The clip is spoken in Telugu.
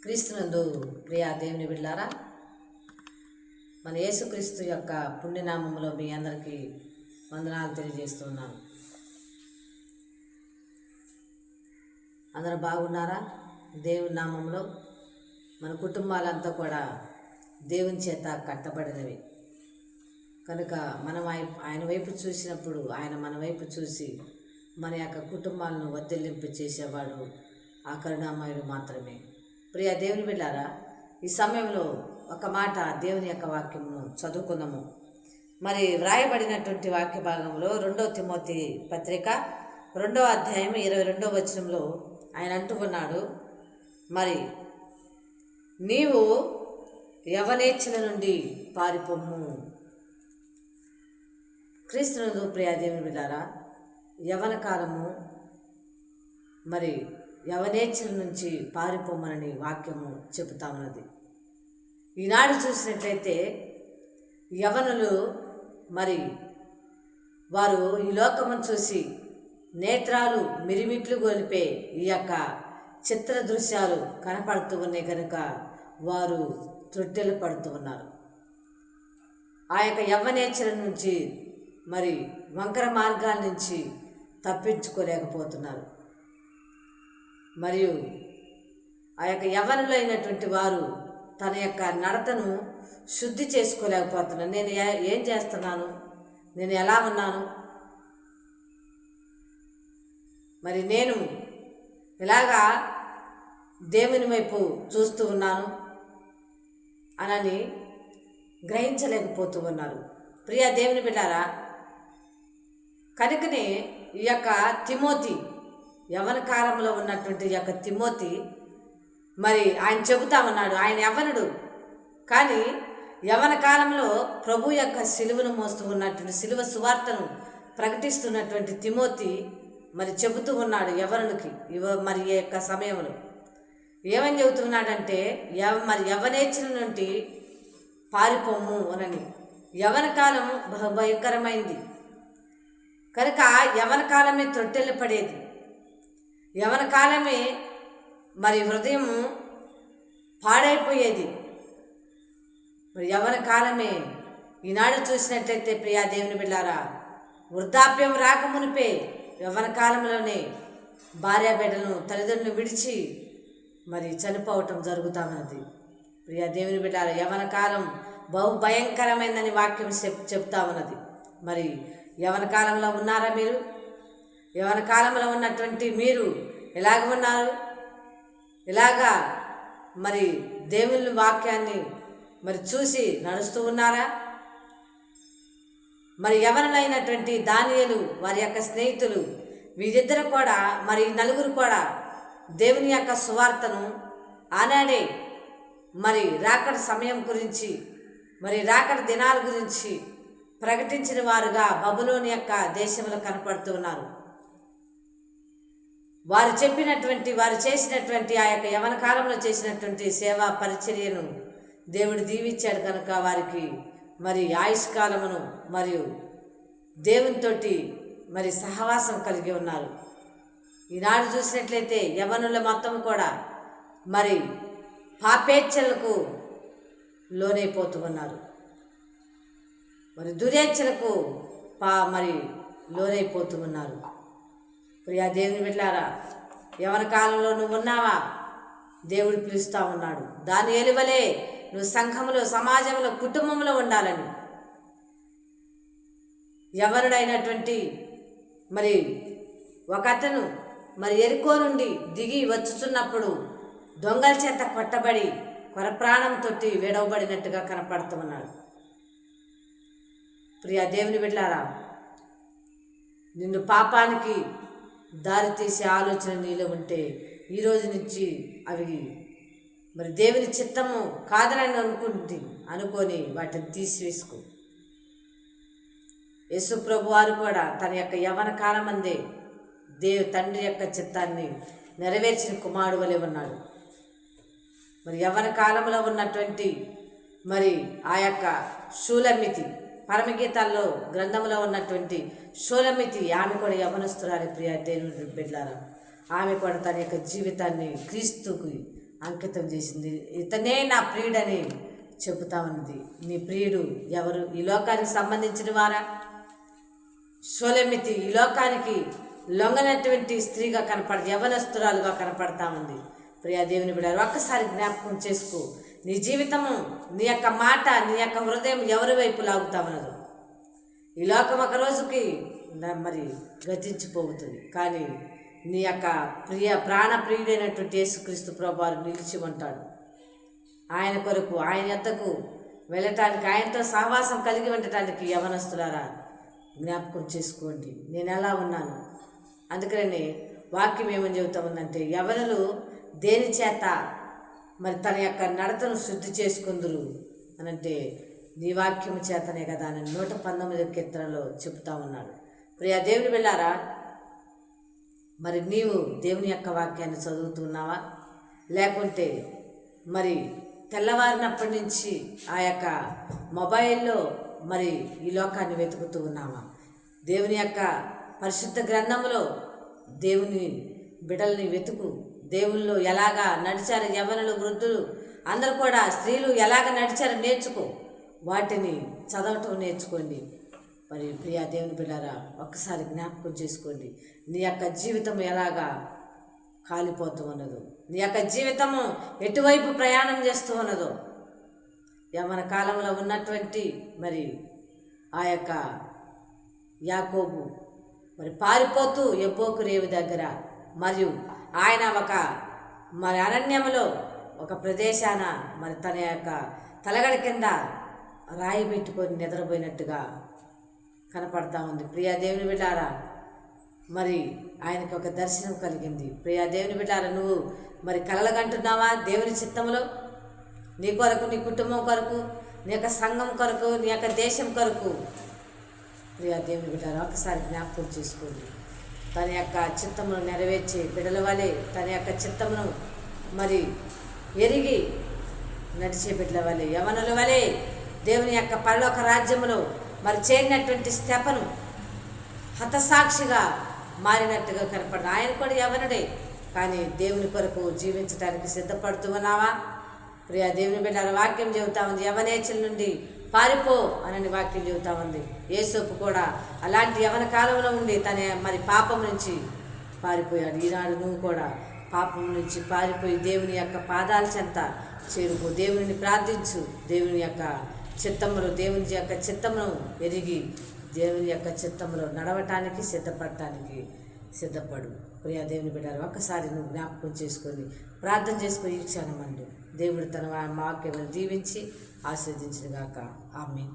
క్రీస్తునందు ప్రియా దేవుని బిడ్డలారా, మన యేసుక్రీస్తు యొక్క పుణ్యనామంలో మీ అందరికీ వందనాలు తెలియజేస్తున్నాను. అందరూ బాగున్నారా? దేవుని నామంలో మన కుటుంబాలంతా కూడా దేవుని చేత కట్టబడినవి కనుక మనం ఆయన వైపు చూసినప్పుడు ఆయన మన వైపు చూసి మన యొక్క కుటుంబాలను వర్ధిల్లింపు చేసేవాడు ఆ కరుణామయుడు మాత్రమే. ప్రియ దేవుని బిడ్డారా, ఈ సమయంలో ఒక మాట దేవుని యొక్క వాక్యమును చదువుకుందాము. మరి వ్రాయబడినటువంటి వాక్య భాగంలో 2 తిమోతి పత్రిక 2వ అధ్యాయం 22వ వచనంలో ఆయన అంటూ ఉన్నాడు, మరి నీవు యవనేచ్ఛల నుండి పారిపోమ్ము. క్రీస్తునందు ప్రియ దేవుని బిడ్డారా, యవన కాలము మరి యవనేచ్ఛల నుంచి పారిపోమని వాక్యము చెబుతా ఉన్నది. ఈనాడు చూసినట్లయితే యవనులు మరి వారు ఈ లోకమును చూసి నేత్రాలు మిరిమిట్లు గొలిపే ఈ యొక్క చిత్ర దృశ్యాలు కనపడుతూ ఉన్నాయి కనుక వారు త్రొట్టెలు పడుతూ ఉన్నారు. ఆ యొక్క యవ్వనేచ్ఛల నుంచి మరి వంకర మార్గాల నుంచి తప్పించుకోలేకపోతున్నారు. మరియు ఆ యొక్క యవ్వనులైనటువంటి వారు తన యొక్క నడతను శుద్ధి చేసుకోలేకపోతున్నారు. నేను ఏం చేస్తున్నాను, నేను ఎలా ఉన్నాను, మరి నేను ఇలాగా దేవుని వైపు చూస్తూ ఉన్నాను అనని గ్రహించలేకపోతూ ఉన్నారు. ప్రియ దేవుని బిడ్డారా, కనుకనే ఈ యొక్క తిమోతి యవన కాలంలో ఉన్నటువంటి యొక్క తిమోతి మరి ఆయన చెబుతా ఉన్నాడు. ఆయన యవనుడు కానీ యవన కాలంలో ప్రభు యొక్క సిలువను మోస్తూ ఉన్నటువంటి సిలువ సువార్తను ప్రకటిస్తున్నటువంటి తిమోతి మరి చెబుతూ ఉన్నాడు యవనుడికి. మరి ఈ యొక్క సమయంలో ఏమని చెబుతున్నాడంటే మరి యవనేచ్ఛల నుండి పారిపోమ్ము అనని. యవన కాలం భయంకరమైంది కనుక యవన కాలమే తొట్టెలు పడేది. యవన కాలమే మరి హృదయం పాడైపోయేది. మరి యవన కాలమే ఈనాడు చూసినట్లయితే ప్రియా దేవుని బిడ్డారా, వృద్ధాప్యం రాకమునిపే యవన కాలంలోనే భార్యాబిడ్డలను తల్లిదండ్రులు విడిచి మరి చనిపోవటం జరుగుతూ ఉన్నది. ప్రియా దేవుని బిడ్డారా, యవన కాలం బహు భయంకరమైందని వాక్యం చెప్తా ఉన్నది. మరి యవన కాలంలో ఉన్నారా మీరు? యవన కాలంలో ఉన్నటువంటి మీరు ఎలాగ ఉన్నారు? ఇలాగా మరి దేవుని వాక్యాన్ని మరి చూసి నడుస్తూ ఉన్నారా? మరి యవనులైనటువంటి దానియేలు వారి యొక్క స్నేహితులు వీరిద్దరు కూడా మరి నలుగురు కూడా దేవుని యొక్క సువార్తను ఆనాడే మరి రాకడ సమయం గురించి మరి రాకడ దినాల గురించి ప్రకటించిన వారుగా బబులోని యొక్క దేశంలో కనపడుతూ ఉన్నారు. వారు చేసినటువంటి ఆ యొక్క యవన కాలంలో చేసినటువంటి సేవా పరిచర్యను దేవుడు దీవించాడు కనుక వారికి మరి ఆయుష్కాలమును మరియు దేవునితోటి మరి సహవాసం కలిగి ఉన్నారు. ఈనాడు చూసినట్లయితే యవనుల మొత్తం కూడా మరి పాపేచ్ఛలకు లోనైపోతూ ఉన్నారు. మరి దురేచ్ఛలకు మరి లోనైపోతూ ఉన్నారు. ప్రియా దేవుని బిడ్డలారా, యవన కాలంలో నువ్వు ఉన్నావా? దేవుడు పిలుస్తూ ఉన్నాడు. దాని ఎలువలే నువ్వు సంఘంలో, సమాజంలో, కుటుంబంలో ఉండాలని. యవనుడైనటువంటి మరి ఒక అతను మరి ఎరుకో నుండి దిగి వచ్చుచున్నప్పుడు దొంగల చేత కొట్టబడి కొరప్రాణంతో విడవబడినట్టుగా కనపడుతూ ఉన్నాడు. ప్రియా దేవుని బిడ్డలారా, నిన్ను పాపానికి దారి తీసే ఆలోచన నీలో ఉంటే ఈరోజు నుంచి అవి మరి దేవుని చిత్తము కాదని అనుకొని వాటిని తీసివేసుకో. యేసు ప్రభు వారు కూడా తన యొక్క యవ్వన కాలం అందే తండ్రి యొక్క చిత్తాన్ని నెరవేర్చిన కుమారుడు వలె ఉన్నాడు. మరి యవ్వన కాలంలో ఉన్నటువంటి మరి ఆ యొక్క షూలమితి పరమగీతాల్లో గ్రంథంలో ఉన్నటువంటి షూలమితి ఆమె కూడా యవనస్తురాలి. ప్రియ దేవుని బిడ్డలారా, ఆమె కూడా తన యొక్క జీవితాన్ని క్రీస్తుకు అంకితం చేసింది. ఇతనే నా ప్రియుడని చెబుతా ఉన్నది. నీ ప్రియుడు ఎవరు? ఈ లోకానికి సంబంధించిన వారా? షోలెమితి ఈ లోకానికి లొంగనటువంటి స్త్రీగా యవనస్తురాలుగా కనపడతా ఉంది. ప్రియా దేవుని బిడ్డలారా, ఒక్కసారి జ్ఞాపకం చేసుకో. నీ జీవితము, నీ యొక్క మాట, నీ యొక్క హృదయం ఎవరి వైపు లాగుతా ఉన్నదో. ఈ లోకం ఒక రోజుకి మరి గతించిపోతుంది, కానీ నీ యొక్క ప్రాణప్రియుడైనటువంటి యేసుక్రీస్తు ప్రభువారు నిలిచి ఉంటాడు. ఆయన కొరకు, ఆయన యొద్దకు వెళ్ళటానికి, ఆయనతో సహవాసం కలిగి ఉండటానికి యవనస్తులారా జ్ఞాపకం చేసుకోండి, నేను ఎలా ఉన్నాను. అందుకని వాక్యం ఏమని చెబుతా ఉందంటే, యవనులు దేని చేత మరి తన యొక్క నడతను శుద్ధి చేసుకుందురు అనంటే నీ వాక్యము చేతనే కదా అని 119 కీర్తనలో చెబుతా ఉన్నాడు. ప్రియా దేవుని బిడ్డలారా, మరి నీవు దేవుని యొక్క వాక్యాన్ని చదువుతున్నావా? లేకుంటే మరి తెల్లవారినప్పటి నుంచి ఆ యొక్క మొబైల్లో మరి ఈ లోకాన్ని వెతుకుతూ ఉన్నావా? దేవుని యొక్క పరిశుద్ధ గ్రంథంలో దేవుని బిడ్డల్ని వెతుకు. దేవుళ్ళు ఎలాగా నడిచారు, యవ్వనులు, వృద్ధులు అందరూ కూడా, స్త్రీలు ఎలాగ నడిచారో నేర్చుకో. వాటిని చదవటం నేర్చుకోండి. మరి ప్రియా దేవుని బిడ్డలారా, ఒక్కసారి జ్ఞాపకం చేసుకోండి, నీ యొక్క జీవితం ఎలాగా కాలిపోతూ ఉన్నదో, నీ యొక్క జీవితము ఎటువైపు ప్రయాణం చేస్తూ ఉన్నదో. యవ్వన కాలంలో ఉన్నటువంటి మరి ఆ యొక్క యాకోబు మరి పారిపోతూ యబ్బోకు రేవు దగ్గర, మరియు ఆయన ఒక మరి అరణ్యంలో ఒక ప్రదేశాన మరి తన యొక్క తలగడ కింద రాయి పెట్టుకొని నిద్రపోయినట్టుగా కనపడతా ఉంది. ప్రియా దేవుని బిడ్డారా, మరి ఆయనకు ఒక దర్శనం కలిగింది. ప్రియా దేవుని బిడ్డారా, నువ్వు మరి కలలుగంటున్నావా దేవుని చిత్తంలో? నీ కొరకు, నీ కుటుంబం కొరకు, నీ యొక్క సంఘం కొరకు, నీ యొక్క దేశం కొరకు. ప్రియా దేవుని బిడ్డారా, ఒకసారి జ్ఞాపకం చేసుకోండి. తన యొక్క చిత్తమును నెరవేర్చే బిడ్డల వలె, తన యొక్క చిత్తమును మరి ఎరిగి నడిచే బిడ్డల వలె, యవనుల వలె దేవుని యొక్క పరలోక రాజ్యములో మరి చేరినటువంటి స్తెఫను హతసాక్షిగా మారినట్టుగా కనపడ్డా. ఆయన కూడా యవనుడే, కానీ దేవుని కొరకు జీవించడానికి సిద్ధపడుతూ ఉన్నావా? ప్రియా దేవుని బిడ్డల వాక్యం చెబుతా ఉంది, యవనేచ్ఛల నుండి పారిపో అని వాక్యం చెబుతా ఉంది. యేసోపు కూడా అలాంటి యవన కాలంలో ఉండి తన మరి పాపం నుంచి పారిపోయాడు. ఈనాడు నువ్వు కూడా పాపం నుంచి పారిపోయి దేవుని యొక్క పాదాల చెంత చేరుకో. దేవుని ప్రార్థించు. దేవుని యొక్క చిత్తమును, దేవుని యొక్క చిత్తమును ఎరిగి దేవుని యొక్క చిత్తములో నడవటానికి సిద్ధపడటానికి సిద్ధపడు. ప్రియా దేవుని బిడ్డలు, ఒక్కసారి నువ్వు జ్ఞాపకం చేసుకొని ప్రార్థన చేసుకొని ఈ క్షణమందు దేవుడు తన వాక్యమును దీవించి ఆశీర్వదించును గాక. ఆమేన్.